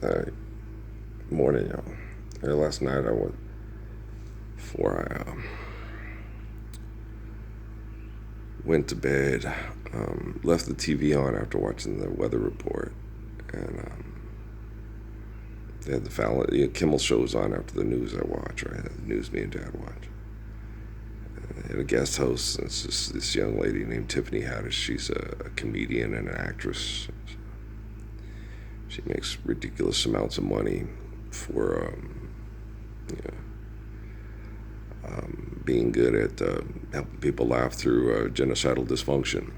uh, morning, y'all. Last night I went before I went to bed. Left the TV on after watching the weather report, and they had the Fallon, Kimmel shows on after the news I watch. Right, the news me and Dad watch. They had a guest host. It's just this young lady named Tiffany Haddish. She's a comedian and an actress. She makes ridiculous amounts of money for you being good at helping people laugh through genocidal dysfunction.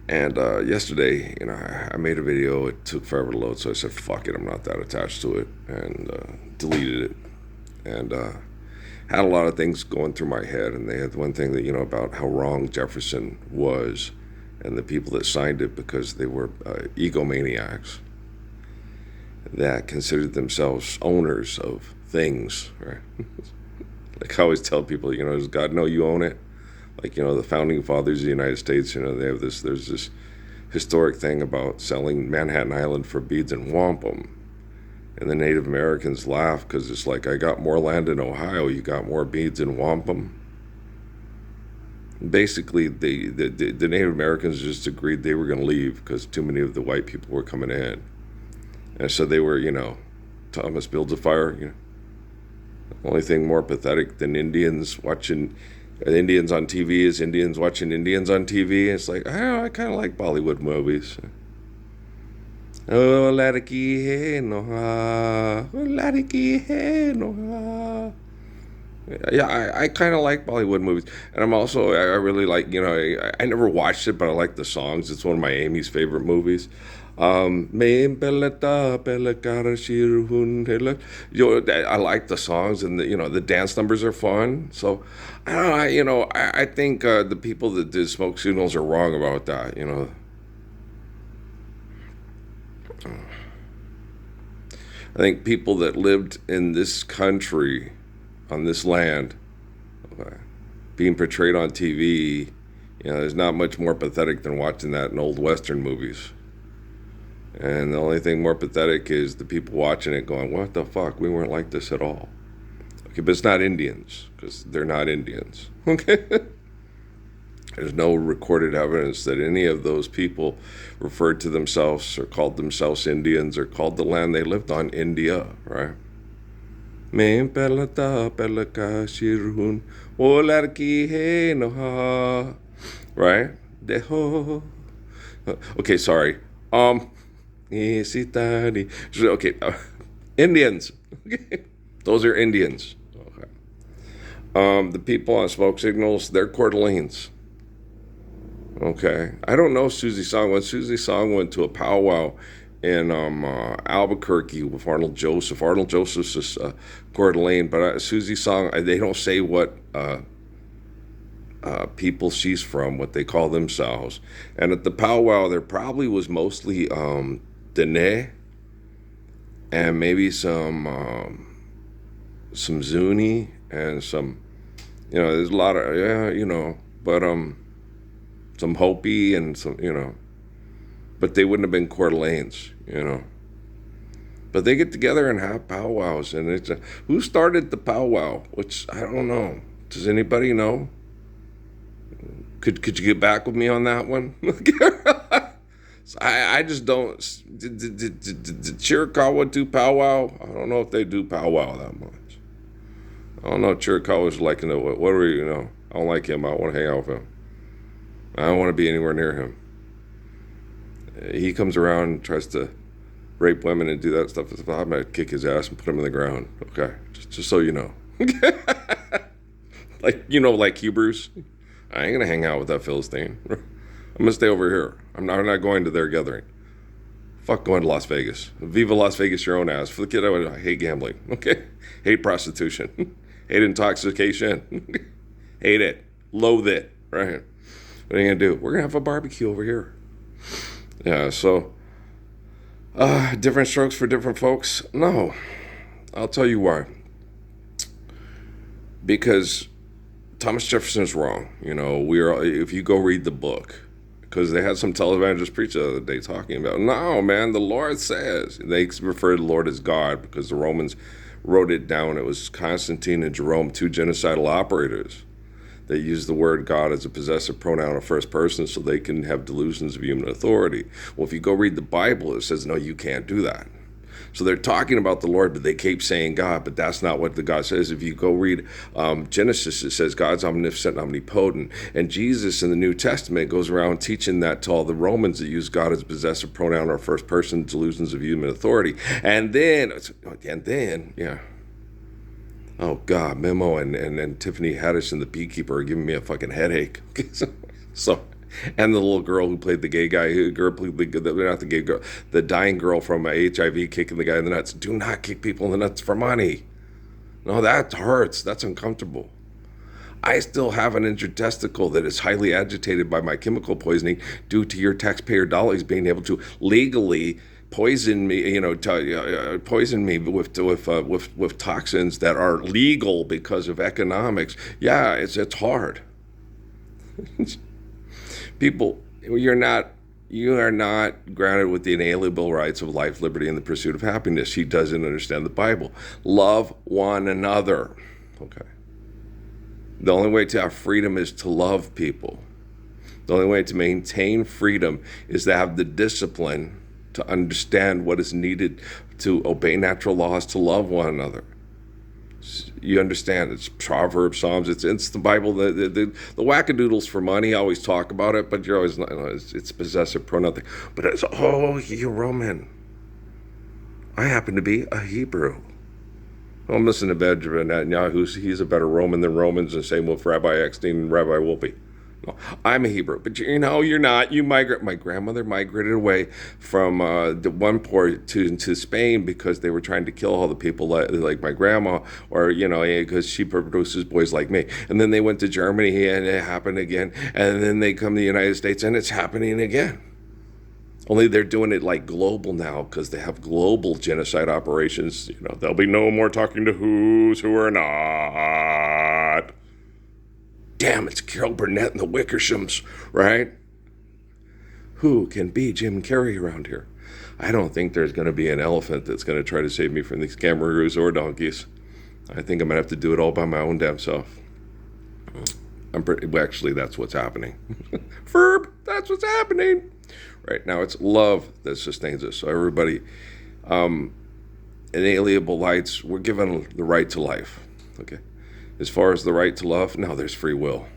And yesterday, I made a video. It took forever to load, so I said, "Fuck it, I'm not that attached to it," and deleted it. And had a lot of things going through my head, and they had one thing that about how wrong Jefferson was, and the people that signed it because they were egomaniacs that considered themselves owners of things, right? Like I always tell people, does God know you own it? Like, the founding fathers of the United States, they have there's this historic thing about selling Manhattan Island for beads in wampum. And the Native Americans laugh because it's like, I got more land in Ohio, you got more beads in wampum. Basically, the Native Americans just agreed they were going to leave because too many of the white people were coming in. And so they were, Thomas builds a fire. The only thing more pathetic than Indians watching Indians on TV is Indians watching Indians on TV. It's like, I kind of like Bollywood movies. Oh, ladiki he no ha. Oh, ladiki he no ha. Yeah, I kind of like Bollywood movies. And I really like, I never watched it, but I like the songs. It's one of my Amy's favorite movies. I like the songs, and the dance numbers are fun. So I don't know, I think the people that did Smoke Signals are wrong about that. I think people that lived in this country, on this land, being portrayed on TV, there's not much more pathetic than watching that in old Western movies. And the only thing more pathetic is the people watching it going, what the fuck? We weren't like this at all. Okay, but it's not Indians, because they're not Indians. Okay? There's no recorded evidence that any of those people referred to themselves or called themselves Indians or called the land they lived on India, right? Main pelata pelaka shirhun o larki he no ha, right? Deho. Okay, sorry. Okay, Indians. Okay, those are Indians. Okay. The people on Smoke Signals, they're Coeur d'Alene's. Okay, I don't know Susie Song. When Susie Song went to a powwow in Albuquerque with Arnold Joseph. Arnold Joseph's is Coeur d'Alene, but Susie Song, they don't say what people she's from, what they call themselves. And at the powwow, there probably was mostly Dene and maybe some Zuni and some, there's a lot of, but some Hopi and some, but they wouldn't have been Coeur d'Alene's, But they get together and have powwows, and it's who started the powwow? Which I don't know. Does anybody know? Could you get back with me on that one? So I just don't. Did Chiricahua do powwow? I don't know if they do powwow that much. I don't know if Chiricahua's like, what are we, I don't like him. I don't want to hang out with him. I don't want to be anywhere near him. He comes around and tries to rape women and do that stuff. I'm going to kick his ass and put him in the ground. Okay? Just so you know. Like Hebrews. I ain't going to hang out with that Philistine. I'm going to stay over here. I'm not going to their gathering. Fuck going to Las Vegas. Viva Las Vegas, your own ass. For the kid, I hate gambling. Okay? Hate prostitution. Hate intoxication. Hate it. Loathe it. Right? What are you going to do? We're going to have a barbecue over here. Yeah, so different strokes for different folks? No. I'll tell you why. Because Thomas Jefferson's wrong. If you go read the book, because they had some televangelist preacher the other day talking about, no, man, the Lord says. They refer to the Lord as God because the Romans wrote it down. It was Constantine and Jerome, two genocidal operators. They use the word God as a possessive pronoun of first person so they can have delusions of human authority. Well, if you go read the Bible, it says, no, you can't do that. So they're talking about the Lord, but they keep saying God, but that's not what the God says. If you go read Genesis, it says God's omnipotent, omnipotent. And Jesus in the New Testament goes around teaching that to all the Romans that use God as a possessive pronoun or first person, delusions of human authority. And then, yeah. Oh, God, Memo and Tiffany Haddish and the Beekeeper are giving me a fucking headache. So, and the little girl who played the gay guy, the dying girl from HIV kicking the guy in the nuts. Do not kick people in the nuts for money. No, that hurts. That's uncomfortable. I still have an intertesticle that is highly agitated by my chemical poisoning due to your taxpayer dollars being able to legally poison me, poison me with toxins that are legal because of economics. Yeah, it's hard. People, you are not granted with the inalienable rights of life, liberty, and the pursuit of happiness. He doesn't understand the Bible. Love one another. Okay. The only way to have freedom is to love people. The only way to maintain freedom is to have the discipline to understand what is needed to obey natural laws, to love one another. You understand, it's Proverbs, Psalms, it's the Bible. The wackadoodles for money always talk about it, but you're always, it's possessive pronoun thing. But it's, oh, you're Roman. I happen to be a Hebrew. Well, I'm listening to Benjamin Netanyahu. He's a better Roman than Romans, and same with Rabbi Eckstein and Rabbi Wolpe. No, I'm a Hebrew, but you're not. You migrate. My grandmother migrated away from the one port to Spain because they were trying to kill all the people like my grandma, or because she produces boys like me. And then they went to Germany, and it happened again. And then they come to the United States, and it's happening again. Only they're doing it like global now because they have global genocide operations. There'll be no more talking to who are not. Damn, it's Carol Burnett and the Wickershams, right? Who can be Jim Carrey around here? I don't think there's going to be an elephant that's going to try to save me from these kangaroos or donkeys. I think I'm going to have to do it all by my own damn self. Actually, that's what's happening. Verb, that's what's happening. Right now, it's love that sustains us. So everybody, inalienable rights, we're given the right to life, okay? As far as the right to love, now there's free will.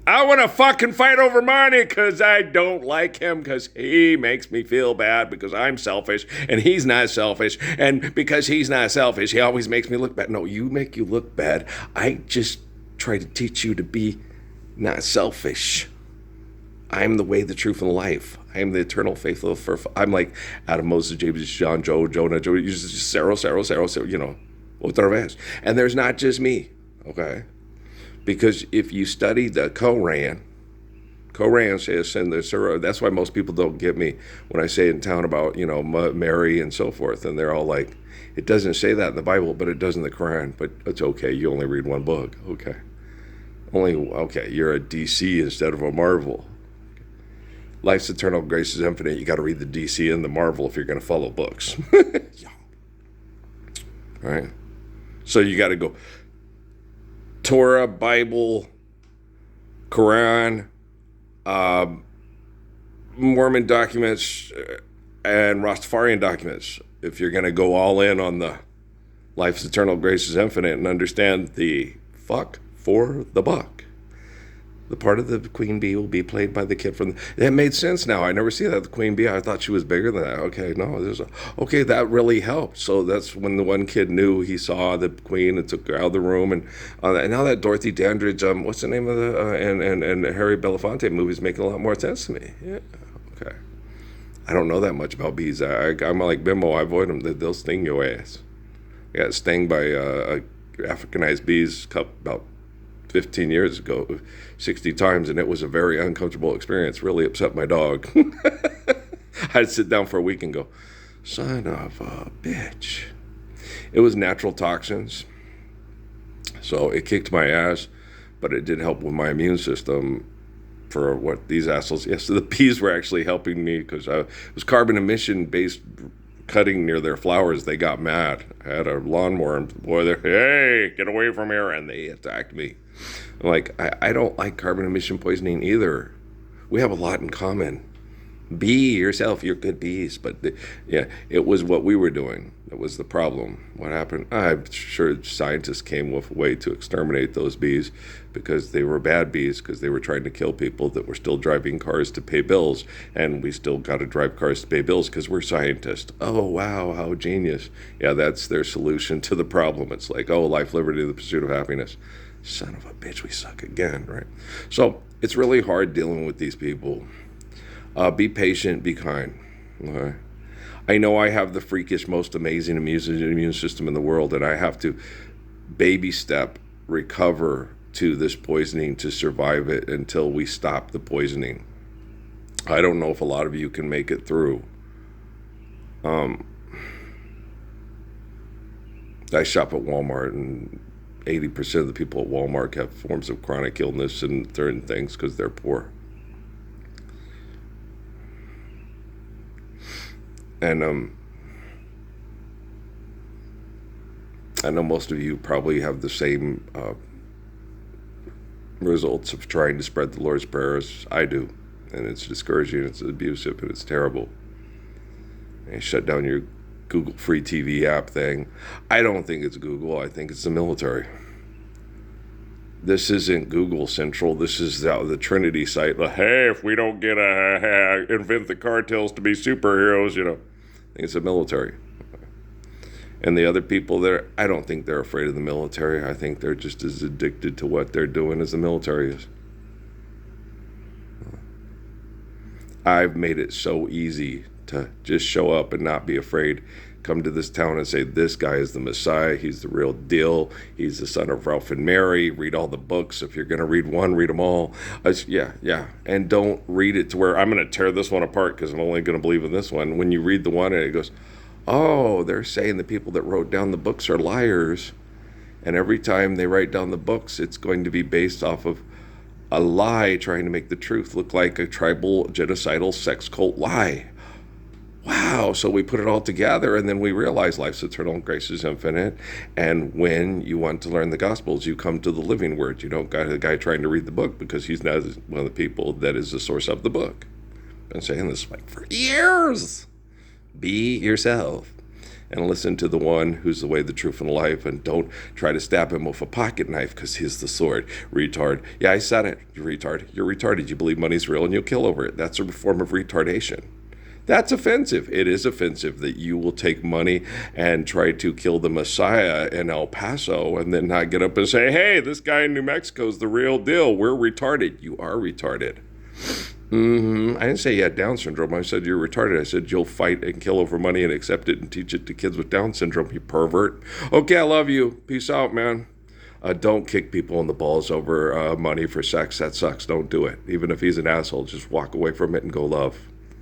I want to fucking fight over money because I don't like him because he makes me feel bad because I'm selfish and he's not selfish. And because he's not selfish, he always makes me look bad. No, you make you look bad. I just try to teach you to be not selfish. I'm the way, the truth, and the life. I am the eternal, faithful. I'm like Adam, Moses, James, John, Jonah, Sarah, otra vez. And there's not just me, okay? Because if you study the Koran says, and the Surah, that's why most people don't get me when I say in town about, Mary and so forth. And they're all like, it doesn't say that in the Bible, but it does in the Quran. But it's okay, you only read one book, okay? You're a DC instead of a Marvel. Life's eternal, grace is infinite. You got to read the DC and the Marvel if you're going to follow books. All right? So you got to go Torah, Bible, Quran, Mormon documents, and Rastafarian documents if you're going to go all in on the life's eternal, grace is infinite and understand the fuck for the buck. The part of the queen bee will be played by the kid from... It made sense now. I never see that, the queen bee. I thought she was bigger than that. Okay, no. That really helped. So that's when the one kid knew he saw the queen and took her out of the room. And now that Dorothy Dandridge, what's the name of the... and Harry Belafonte movies making a lot more sense to me. Yeah, okay. I don't know that much about bees. I'm like Bimbo. I avoid them. They'll sting your ass. I got stung by Africanized bees about 15 years ago, 60 times, and it was a very uncomfortable experience. Really upset my dog. I'd sit down for a week and go, son of a bitch. It was natural toxins, so it kicked my ass, but it did help with my immune system for what these assholes. Yes, so the bees were actually helping me because it was carbon emission based cutting near their flowers. They got mad. I had a lawnmower and boy, they're, hey, get away from here, and they attacked me. I'm like, I don't like carbon emission poisoning either. We have a lot in common. Be yourself, you're good bees. But yeah, it was what we were doing that was the problem. What happened? I'm sure scientists came with a way to exterminate those bees because they were bad bees, because they were trying to kill people that were still driving cars to pay bills. And we still got to drive cars to pay bills because we're scientists. Oh, wow, how genius. Yeah, that's their solution to the problem. It's like, oh, life, liberty, the pursuit of happiness. Son of a bitch, we suck again, right? So it's really hard dealing with these people. Be patient, be kind. Okay? I know I have the freakish, most amazing immune system in the world, and I have to baby step recover to this poisoning to survive it until we stop the poisoning. I don't know if a lot of you can make it through. I shop at Walmart, and 80% of the people at Walmart have forms of chronic illness and certain things because they're poor. And I know most of you probably have the same results of trying to spread the Lord's Prayer as I do. And it's discouraging, it's abusive, and it's terrible. And you shut down your Google free TV app thing. I don't think it's Google, I think it's the military. This isn't Google Central. This is the Trinity site. Hey, if we don't get invent the cartels to be superheroes, I think it's the military. And the other people there, I don't think they're afraid of the military. I think they're just as addicted to what they're doing as the military is. I've made it so easy to just show up and not be afraid. Come to this town and say, this guy is the Messiah. He's the real deal. He's the son of Ralph and Mary. Read all the books. If you're going to read one, read them all. Yeah. And don't read it to where I'm going to tear this one apart because I'm only going to believe in this one. When you read the one and it goes, oh, they're saying the people that wrote down the books are liars. And every time they write down the books, it's going to be based off of a lie trying to make the truth look like a tribal, genocidal, sex cult lie. Wow, so we put it all together and then we realize life's eternal and grace is infinite. And when you want to learn the Gospels, you come to the living word. You don't got a guy trying to read the book because he's not one of the people that is the source of the book. I've been saying this for years. Be yourself and listen to the one who's the way, the truth, and the life, and don't try to stab him with a pocket knife because he's the sword. Retard. Yeah, I said it. You retard. You're retarded. You believe money's real and you'll kill over it. That's a form of retardation. That's offensive. It is offensive that you will take money and try to kill the Messiah in El Paso and then not get up and say, hey, this guy in New Mexico is the real deal. We're retarded. You are retarded. I didn't say you had Down syndrome. I said you're retarded. I said you'll fight and kill over money and accept it and teach it to kids with Down syndrome, you pervert. Okay, I love you. Peace out, man. Don't kick people in the balls over money for sex. That sucks. Don't do it. Even if he's an asshole, just walk away from it and go love.